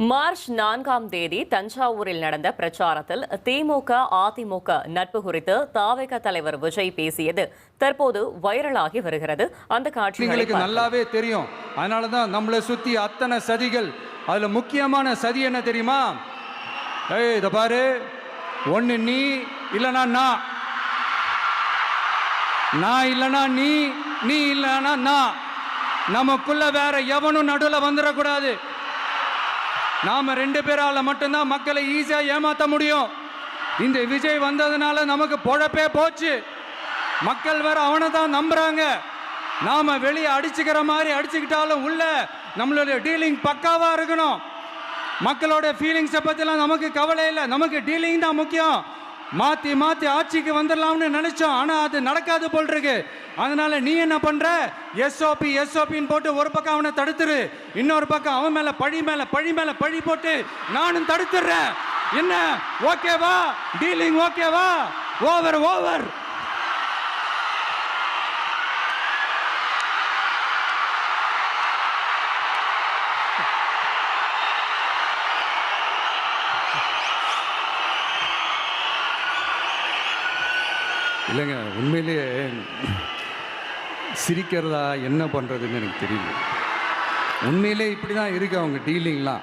March 4ஆம் தேதி தஞ்சாவூரில் நடந்த பிரச்சாரத்தில் திமுக, அதிமுக நட்பு குறித்து தாவேக தலைவர் விஜய் பேசியது தற்போது வைரலாகி வருகிறது. அந்த காட்சிகளுக்கு நல்லாவே தெரியும். அதனாலதான் நம்மளை சுத்தி அத்தனை சதிகள். அதுல முக்கியமான சதி என்ன தெரியுமா? இத பாரு, ஒன்னு நீ இல்லனா நான் இல்லனா நீ இல்லனா நான். நமக்குள்ள வேற எவனும் நடுவுல வந்துடக்கூடாது. நாம ரெண்டு பேரால மட்டும்தான் மக்களை ஈஸியா ஏமாத்த முடியும். இந்த விஜய் வந்ததுனால நமக்கு பொழப்பே போச்சு. மக்கள் வேற அவனை தான் நம்புறாங்க. நாம வெளியே அடிச்சுக்கிற மாதிரி அடிச்சுக்கிட்டாலும் உள்ள நம்மளுடைய டீலிங் பக்காவா இருக்கணும். மக்களோட ஃபீலிங்ஸை பத்திலாம் நமக்கு கவலை இல்லை. நமக்கு டீலிங் தான் முக்கியம். மாத்தி மாத்தி ஆட்சிக்கு வந்துடலாம்னு நினைச்சோம், ஆனா அது நடக்காது போல் இருக்கு. அதனால நீ என்ன பண்ற? எஸ்ஓபின்னு போட்டு ஒரு பக்கம் அவனை தடுத்துரு, இன்னொரு பக்கம் அவன் மேல பழி போட்டு நானும் தடுத்துடுறேன். என்ன ஓகேவா? டீலிங் ஓகேவா? ஓவர். இல்லைங்க, உண்மையிலேயே சிரிக்கிறதா என்ன பண்ணுறதுன்னு எனக்கு தெரியல. உண்மையிலே இப்படி தான் இருக்கு அவங்க டீலிங்லாம்.